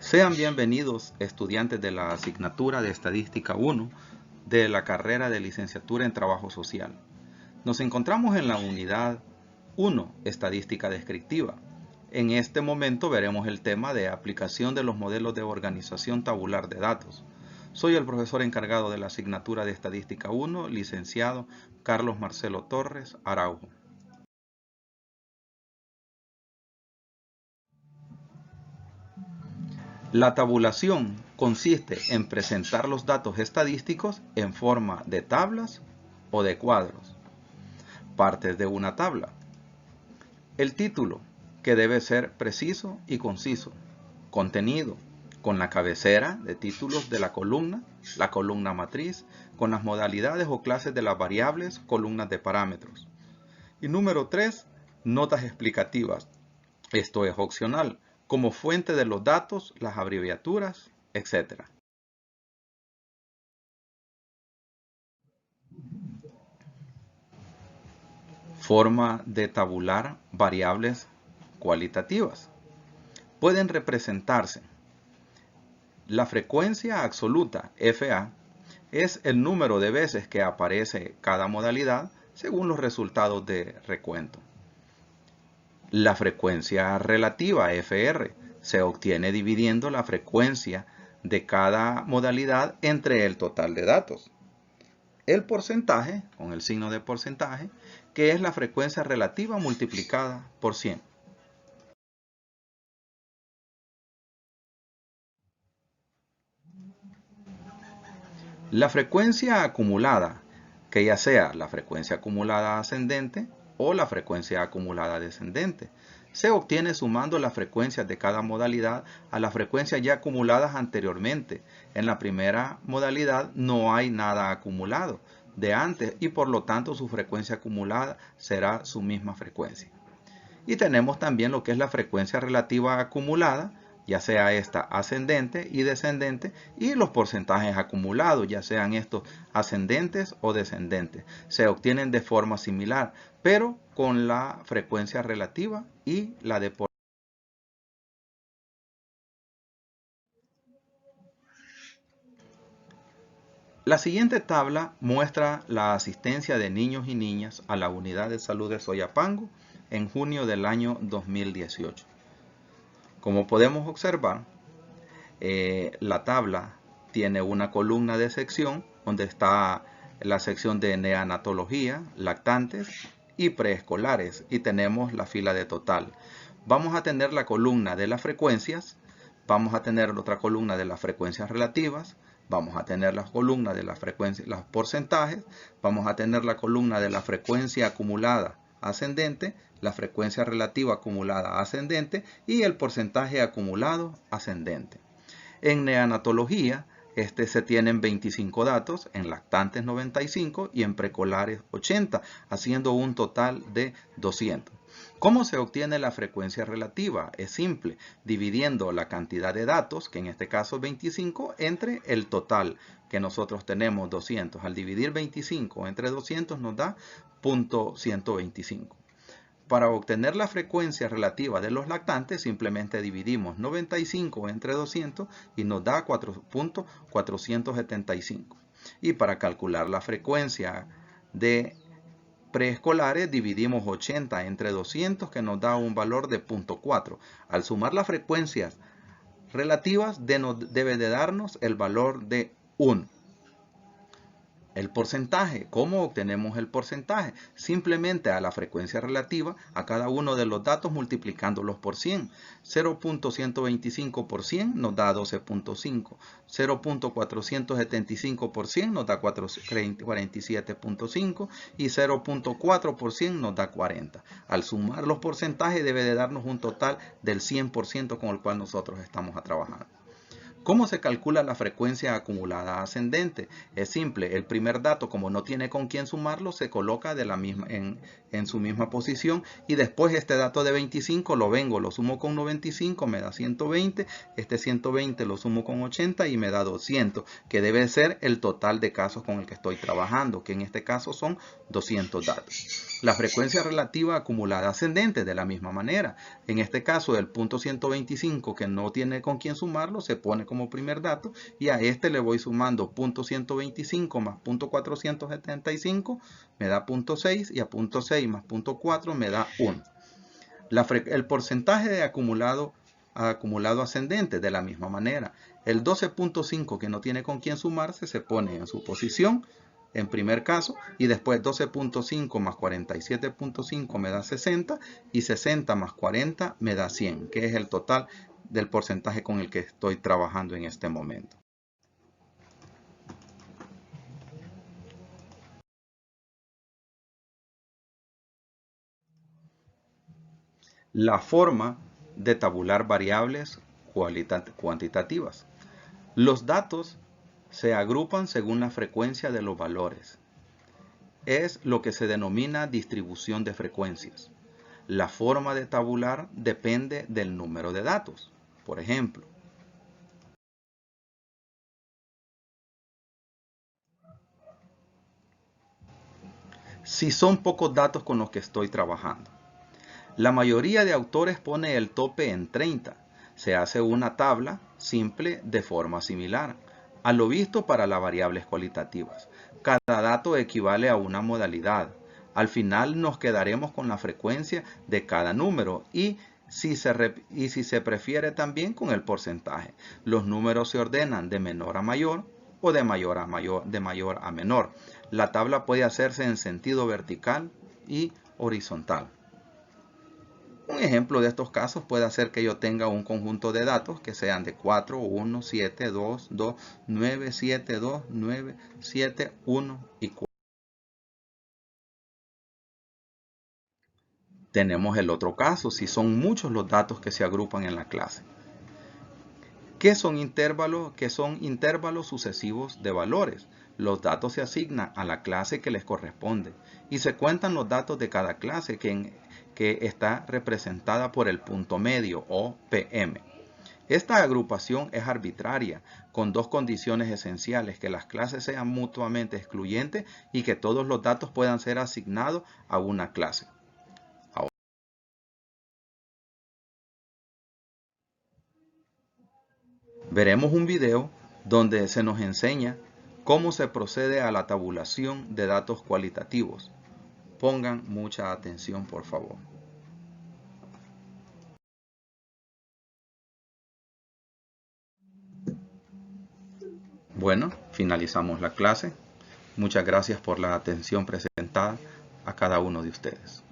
Sean bienvenidos estudiantes de la asignatura de Estadística 1 de la carrera de Licenciatura en Trabajo Social. Nos encontramos en la unidad 1, Estadística Descriptiva. En este momento veremos el tema de aplicación de los modelos de organización tabular de datos. Soy el profesor encargado de la asignatura de Estadística 1, licenciado Carlos Marcelo Torres Araujo. La tabulación consiste en presentar los datos estadísticos en forma de tablas o de cuadros. Partes de una tabla. El título, que debe ser preciso y conciso. Contenido, con la cabecera de títulos de la columna matriz, con las modalidades o clases de las variables, columnas de parámetros. Y número 3, notas explicativas. Esto es opcional, como fuente de los datos, las abreviaturas, etc. Forma de tabular variables cualitativas. Pueden representarse. La frecuencia absoluta, FA, es el número de veces que aparece cada modalidad según los resultados de recuento. La frecuencia relativa, FR, se obtiene dividiendo la frecuencia de cada modalidad entre el total de datos. El porcentaje, con el signo de porcentaje, que es la frecuencia relativa multiplicada por 100. La frecuencia acumulada, que ya sea la frecuencia acumulada ascendente o la frecuencia acumulada descendente, se obtiene sumando las frecuencias de cada modalidad a las frecuencias ya acumuladas anteriormente. En la primera modalidad no hay nada acumulado de antes y por lo tanto su frecuencia acumulada será su misma frecuencia. Y tenemos también lo que es la frecuencia relativa acumulada, ya sea esta ascendente y descendente, y los porcentajes acumulados, ya sean estos ascendentes o descendentes. Se obtienen de forma similar, pero con la frecuencia relativa y la de porcentaje. La siguiente tabla muestra la asistencia de niños y niñas a la unidad de salud de Soyapango en junio del año 2018. Como podemos observar, la tabla tiene una columna de sección donde está la sección de neonatología, lactantes y preescolares, y tenemos la fila de total. Vamos a tener la columna de las frecuencias, vamos a tener otra columna de las frecuencias relativas, vamos a tener la columna de las frecuencias, los porcentajes, vamos a tener la columna de la frecuencia acumulada ascendente, la frecuencia relativa acumulada ascendente y el porcentaje acumulado ascendente. En neonatología, se tienen 25 datos, en lactantes 95 y en preescolares 80, haciendo un total de 200. ¿Cómo se obtiene la frecuencia relativa? Es simple, dividiendo la cantidad de datos, que en este caso es 25, entre el total, que nosotros tenemos 200. Al dividir 25 entre 200 nos da 0.125. Para obtener la frecuencia relativa de los lactantes simplemente dividimos 95 entre 200 y nos da 4.475. Y para calcular la frecuencia de preescolares dividimos 80 entre 200 que nos da un valor de 0.4. Al sumar las frecuencias relativas debe de darnos el valor de 1. El porcentaje, ¿cómo obtenemos el porcentaje? Simplemente a la frecuencia relativa a cada uno de los datos multiplicándolos por 100. 0.125 por 100 nos da 12.5. 0.475 por 100 nos da 47.5 y 0.4 por 100 nos da 40. Al sumar los porcentajes debe de darnos un total del 100% con el cual nosotros estamos trabajando. ¿Cómo se calcula la frecuencia acumulada ascendente? Es simple, el primer dato, como no tiene con quién sumarlo, se coloca en su misma posición y después este dato de 25 lo sumo con 95, me da 120, este 120 lo sumo con 80 y me da 200, que debe ser el total de casos con el que estoy trabajando, que en este caso son 200 datos. La frecuencia relativa acumulada ascendente de la misma manera. En este caso el punto 125 que no tiene con quién sumarlo se pone como primer dato y a este le voy sumando punto 125 más punto 475 me da punto 6 y a punto 6 más punto 4 me da 1. El porcentaje de acumulado ascendente de la misma manera. El 12.5 que no tiene con quién sumarse se pone en su posición en primer caso y después 12.5 más 47.5 me da 60 y 60 más 40 me da 100, que es el total del porcentaje con el que estoy trabajando en este momento. La forma de tabular variables cuantitativas. Los datos se agrupan según la frecuencia de los valores. Es lo que se denomina distribución de frecuencias. La forma de tabular depende del número de datos. Por ejemplo, si son pocos datos con los que estoy trabajando. La mayoría de autores pone el tope en 30. Se hace una tabla simple de forma similar a lo visto para las variables cualitativas. Cada dato equivale a una modalidad. Al final nos quedaremos con la frecuencia de cada número y si se prefiere también con el porcentaje. Los números se ordenan de menor a mayor o de mayor a menor. La tabla puede hacerse en sentido vertical y horizontal. Un ejemplo de estos casos puede ser que yo tenga un conjunto de datos que sean de 4, 1, 7, 2, 2, 9, 7, 2, 9, 7, 1 y 4. Tenemos el otro caso, si son muchos los datos que se agrupan en la clase. ¿Qué son intervalos? ¿Qué son intervalos sucesivos de valores? Los datos se asignan a la clase que les corresponde y se cuentan los datos de cada clase que está representada por el punto medio o PM. Esta agrupación es arbitraria, con dos condiciones esenciales: que las clases sean mutuamente excluyentes y que todos los datos puedan ser asignados a una clase. Veremos un video donde se nos enseña cómo se procede a la tabulación de datos cualitativos. Pongan mucha atención, por favor. Bueno, finalizamos la clase. Muchas gracias por la atención presentada a cada uno de ustedes.